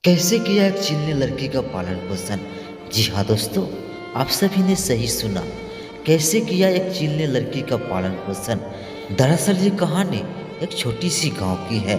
कैसे किया एक चील ने लड़की का पालन पोषण। जी हाँ दोस्तों, आप सभी ने सही सुना। कैसे किया एक चील ने लड़की का पालन पोषण। दरअसल ये कहानी एक छोटी सी गांव की है।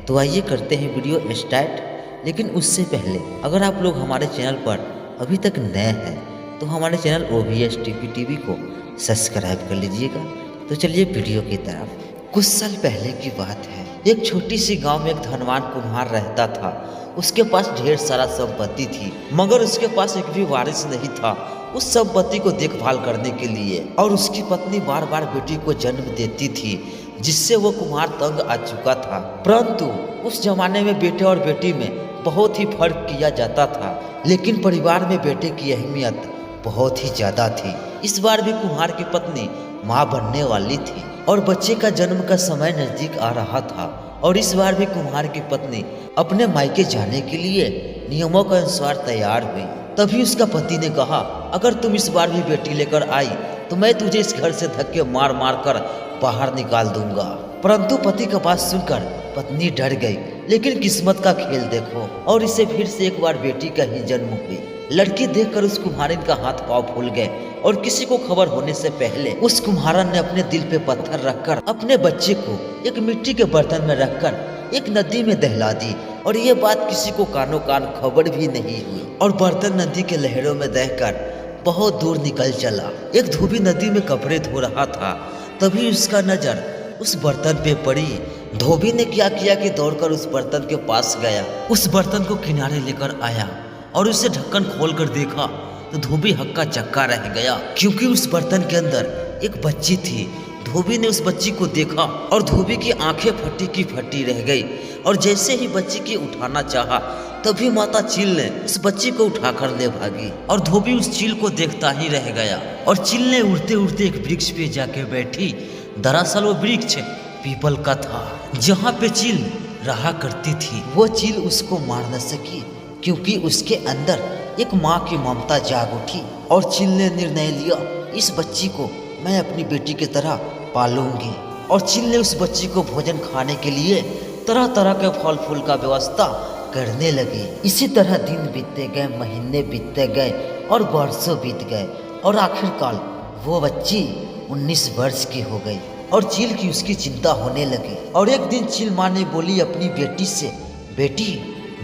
तो आइए करते हैं वीडियो स्टार्ट। लेकिन उससे पहले अगर आप लोग हमारे चैनल पर अभी तक नए हैं तो हमारे चैनल OVS TV को सब्सक्राइब कर लीजिएगा। तो चलिए वीडियो की तरफ। कुछ साल पहले की बात है। एक छोटी सी गांव में एक धनवान कुम्हार रहता था। उसके पास ढेर सारा संपत्ति थी, मगर उसके पास एक भी वारिस नहीं था उस संपत्ति को देखभाल करने के लिए। और उसकी पत्नी बार बार बेटी को जन्म देती थी, जिससे वो कुम्हार तंग आ चुका था। परंतु उस जमाने में बेटे और बेटी में बहुत ही फर्क किया जाता था, लेकिन परिवार में बेटे की अहमियत बहुत ही ज्यादा थी। इस बार भी कुम्हार की पत्नी माँ बनने वाली थी और बच्चे का जन्म का समय नजदीक आ रहा था। और इस बार भी कुम्हार की पत्नी अपने मायके जाने के लिए नियमों के अनुसार तैयार हुई। तभी उसका पति ने कहा, अगर तुम इस बार भी बेटी लेकर आई तो मैं तुझे इस घर से धक्के मार मार कर बाहर निकाल दूंगा। परंतु पति का बात सुनकर पत्नी डर गई। लेकिन किस्मत का खेल देखो, और इसे फिर से एक बार बेटी का ही जन्म हुई। लड़की देखकर उस कुम्हारिन का हाथ पांव फूल गए और किसी को खबर होने से पहले उस कुम्हारन ने अपने दिल पे पत्थर रखकर अपने बच्चे को एक मिट्टी के बर्तन में रखकर एक नदी में दहला दी। और ये बात किसी को कानो कान खबर भी नहीं हुई। और बर्तन नदी के लहरों में दहकर बहुत दूर निकल चला। एक धोबी नदी में कपड़े धो रहा था, तभी उसका नजर उस बर्तन पे पड़ी। धोबी ने क्या किया कि दौड़कर उस बर्तन के पास गया, उस बर्तन को किनारे लेकर आया और उसे ढक्कन खोलकर देखा तो धोबी हक्का चक्का रह गया, क्योंकि उस बर्तन के अंदर एक बच्ची थी। धोबी ने उस बच्ची को देखा और धोबी की आंखें फटी की फटी रह गई। और जैसे ही बच्ची की उठाना चाहा तभी माता चील ने उस बच्ची को उठाकर ले भागी। और धोबी उस चील को देखता ही रह गया। और चील ने उड़ते उड़ते एक वृक्ष पे जाके बैठी। दरअसल वो वृक्ष पीपल का था, जहाँ पे चील रहा करती थी। वो चील उसको मार न सकी, क्योंकि उसके अंदर एक माँ की ममता जाग उठी। और चील ने निर्णय लिया, इस बच्ची को मैं अपनी बेटी की तरह पालूंगी। और चील ने उस बच्ची को भोजन खाने के लिए तरह तरह के फल फूल का व्यवस्था करने लगी। इसी तरह दिन बीतते गए, महीने बीतते गए और वर्षों बीत गए। और आखिरकार वो बच्ची 19 वर्ष की हो गई और चील की उसकी चिंता होने लगी। और एक दिन चील माँ ने बोली अपनी बेटी से, बेटी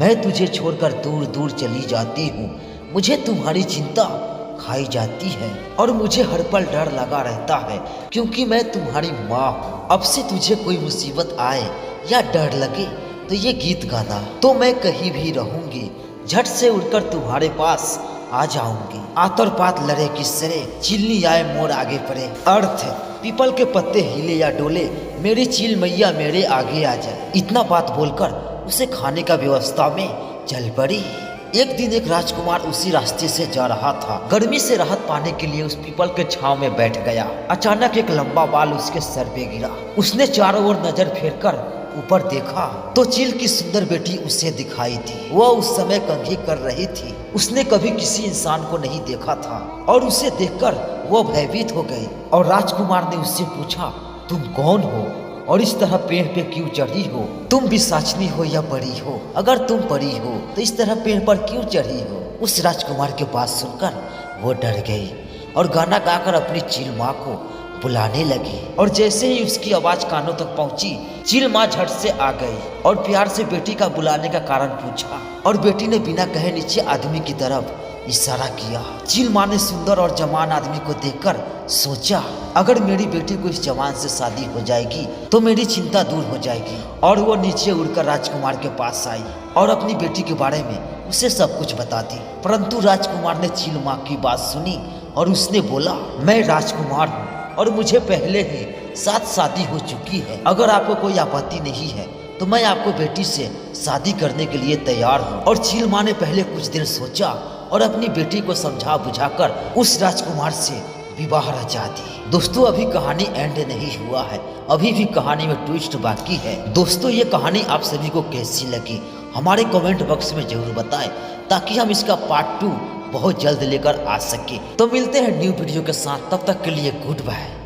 मैं तुझे छोड़कर दूर दूर चली जाती हूँ। मुझे तुम्हारी चिंता खाई जाती है और मुझे हर पल डर लगा रहता है, क्योंकि मैं तुम्हारी माँ हूँ। अब से तुझे कोई मुसीबत आए या डर लगे तो ये गीत गाना, तो मैं कहीं भी रहूंगी, झट से उड़कर तुम्हारे पास आ जाऊंगी। आतर पात लड़े किसरे, चिल्ली आए मोर आगे पड़े। अर्थ पीपल के पत्ते हिले या डोले, मेरी चील मैया मेरे आगे आ जाए। इतना बात बोलकर उसे खाने का व्यवस्था में चल पड़ी। एक दिन एक राजकुमार उसी रास्ते से जा रहा था। गर्मी से राहत पाने के लिए उस पीपल के छांव में बैठ गया। अचानक एक लंबा बाल उसके सर पे गिरा। उसने चारों ओर नजर फेरकर ऊपर देखा तो चील की सुंदर बेटी उसे दिखाई थी। वह उस समय कंघी कर रही थी। उसने कभी किसी इंसान को नहीं देखा था और उसे देखकर वह भयभीत हो गई। और राजकुमार ने उससे पूछा, तुम कौन हो और इस तरह पेड़ पे क्यों चढ़ी हो? तुम बिसाचनी हो या परी हो? अगर तुम परी हो तो इस तरह पेड़ पर क्यों चढ़ी हो? उस राजकुमार की बात सुनकर वो डर गई और गाना गाकर अपनी चील माँ को बुलाने लगी। और जैसे ही उसकी आवाज कानों तक पहुंची, चील माँ झट से आ गई और प्यार से बेटी का बुलाने का कारण पूछा। और बेटी ने बिना कहे नीचे आदमी की तरफ इशारा किया। चील माँ ने सुंदर और जवान आदमी को देखकर सोचा, अगर मेरी बेटी को इस जवान से शादी हो जाएगी तो मेरी चिंता दूर हो जाएगी। और वो नीचे उड़कर राजकुमार के पास आई और अपनी बेटी के बारे में उसे सब कुछ बता दी। परंतु राजकुमार ने चील माँ की बात सुनी और उसने बोला, मैं राजकुमार हूँ और मुझे पहले ही 7 शादी हो चुकी है। अगर आपको कोई आपत्ति नहीं है तो मैं आपको बेटी से शादी करने के लिए तैयार हूँ। और चील माँ ने पहले कुछ देर सोचा और अपनी बेटी को समझा बुझाकर उस राजकुमार से विवाह रचा दी। दोस्तों अभी कहानी एंड नहीं हुआ है, अभी भी कहानी में ट्विस्ट बाकी है। दोस्तों ये कहानी आप सभी को कैसी लगी हमारे कमेंट बॉक्स में जरूर बताएं, ताकि हम इसका पार्ट 2 बहुत जल्द लेकर आ सके। तो मिलते हैं न्यू वीडियो के साथ, तब तक के लिए गुड बाय।